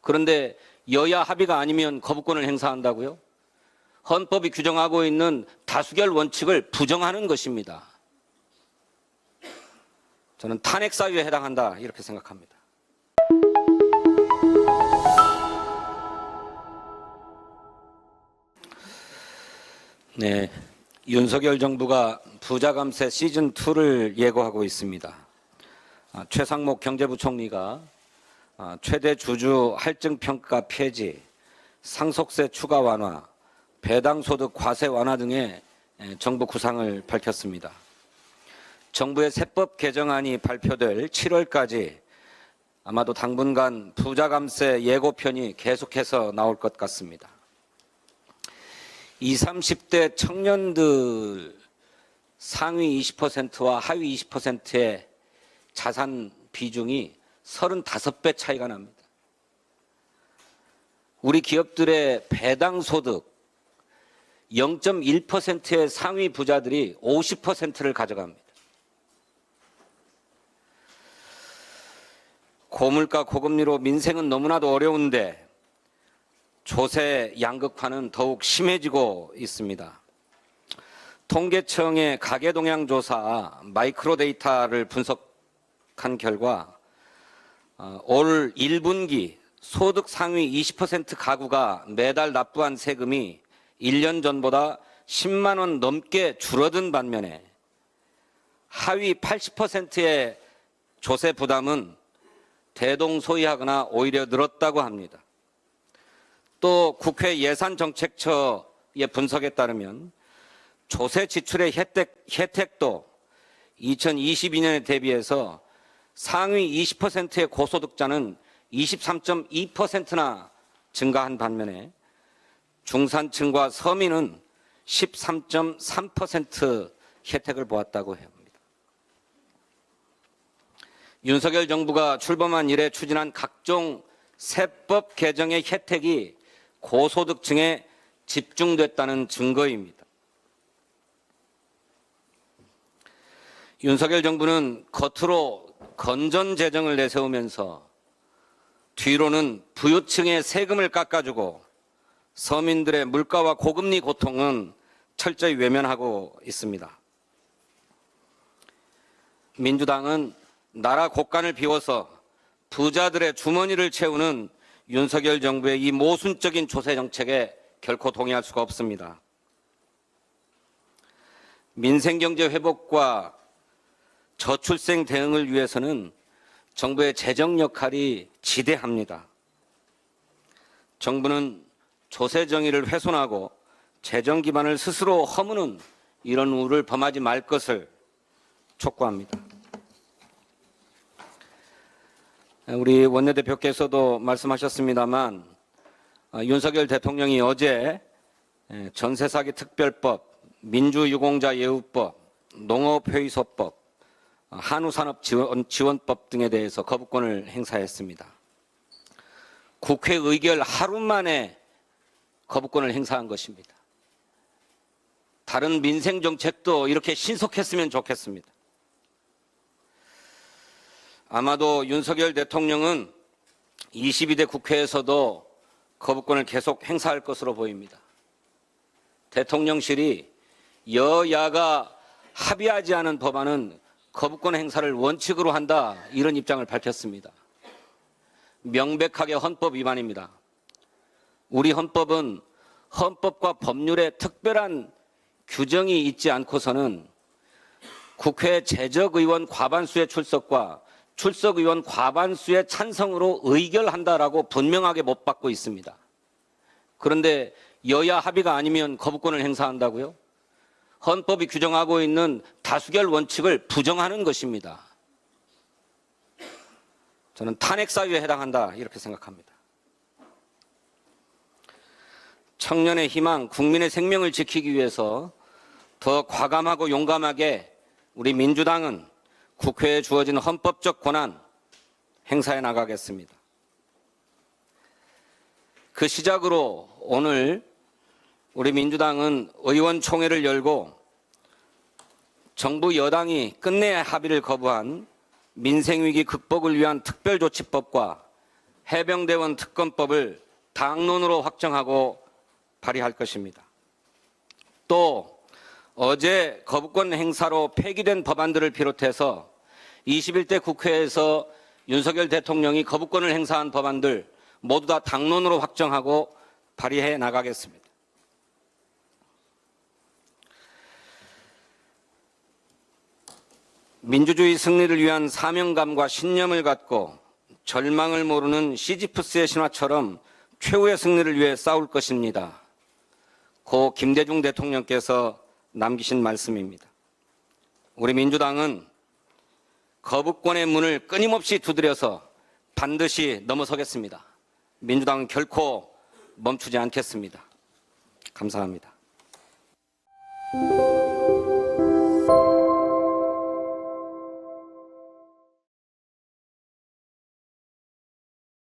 그런데 여야 합의가 아니면 거부권을 행사한다고요? 헌법이 규정하고 있는 다수결 원칙을 부정하는 것입니다. 저는 탄핵 사유에 해당한다 이렇게 생각합니다. 네, 윤석열 정부가 부자 감세 시즌2를 예고하고 있습니다. 최상목 경제부총리가 최대 주주 할증평가 폐지, 상속세 추가 완화, 배당소득 과세 완화 등의 정부 구상을 밝혔습니다. 정부의 세법 개정안이 발표될 7월까지 아마도 당분간 부자 감세 예고편이 계속해서 나올 것 같습니다. 20, 30대 청년들 상위 20%와 하위 20%의 자산 비중이 35배 차이가 납니다. 우리 기업들의 배당 소득 0.1%의 상위 부자들이 50%를 가져갑니다. 고물가 고금리로 민생은 너무나도 어려운데 조세 양극화는 더욱 심해지고 있습니다. 통계청의 가계동향 조사 마이크로 데이터를 분석한 결과 올 1분기 소득 상위 20% 가구가 매달 납부한 세금이 1년 전보다 10만 원 넘게 줄어든 반면에 하위 80%의 조세 부담은 대동소이하거나 오히려 늘었다고 합니다. 또 국회 예산정책처의 분석에 따르면 조세 지출의 혜택도 2022년에 대비해서 상위 20%의 고소득자는 23.2%나 증가한 반면에 중산층과 서민은 13.3% 혜택을 보았다고 합니다. 윤석열 정부가 출범한 이래 추진한 각종 세법 개정의 혜택이 고소득층에 집중됐다는 증거입니다. 윤석열 정부는 겉으로 건전 재정을 내세우면서 뒤로는 부유층의 세금을 깎아주고 서민들의 물가와 고금리 고통은 철저히 외면하고 있습니다. 민주당은 나라 곳간을 비워서 부자들의 주머니를 채우는 윤석열 정부의 이 모순적인 조세 정책에 결코 동의할 수가 없습니다. 민생경제 회복과 저출생 대응을 위해서는 정부의 재정 역할이 지대합니다. 정부는 조세 정의를 훼손하고 재정 기반을 스스로 허무는 이런 우를 범하지 말 것을 촉구합니다. 우리 원내대표께서도 말씀하셨습니다만 윤석열 대통령이 어제 전세사기 특별법, 민주유공자 예우법, 농업회의소법, 한우산업지원법 등에 대해서 거부권을 행사했습니다. 국회 의결 하루 만에 거부권을 행사한 것입니다. 다른 민생정책도 이렇게 신속했으면 좋겠습니다. 아마도 윤석열 대통령은 22대 국회에서도 거부권을 계속 행사할 것으로 보입니다. 대통령실이 여야가 합의하지 않은 법안은 거부권 행사를 원칙으로 한다 이런 입장을 밝혔습니다. 명백하게 헌법 위반입니다. 우리 헌법은 헌법과 법률에 특별한 규정이 있지 않고서는 국회 재적의원 과반수의 출석과 출석의원 과반수의 찬성으로 의결한다라고 분명하게 못 받고 있습니다. 그런데 여야 합의가 아니면 거부권을 행사한다고요? 헌법이 규정하고 있는 다수결 원칙을 부정하는 것입니다. 저는 탄핵 사유에 해당한다 이렇게 생각합니다. 청년의 희망, 국민의 생명을 지키기 위해서 더 과감하고 용감하게 우리 민주당은 국회에 주어진 헌법적 권한 행사해 나가겠습니다. 그 시작으로 오늘 우리 민주당은 의원총회를 열고 정부 여당이 끝내 합의를 거부한 민생위기 극복을 위한 특별조치법과 해병대원 특검법을 당론으로 확정하고 발의할 것입니다. 또 어제 거부권 행사로 폐기된 법안들을 비롯해서 21대 국회에서 윤석열 대통령이 거부권을 행사한 법안들 모두 다 당론으로 확정하고 발의해 나가겠습니다. 민주주의 승리를 위한 사명감과 신념을 갖고 절망을 모르는 시지프스의 신화처럼 최후의 승리를 위해 싸울 것입니다. 고 김대중 대통령께서 남기신 말씀입니다. 우리 민주당은 거부권의 문을 끊임없이 두드려서 반드시 넘어서겠습니다. 민주당은 결코 멈추지 않겠습니다. 감사합니다.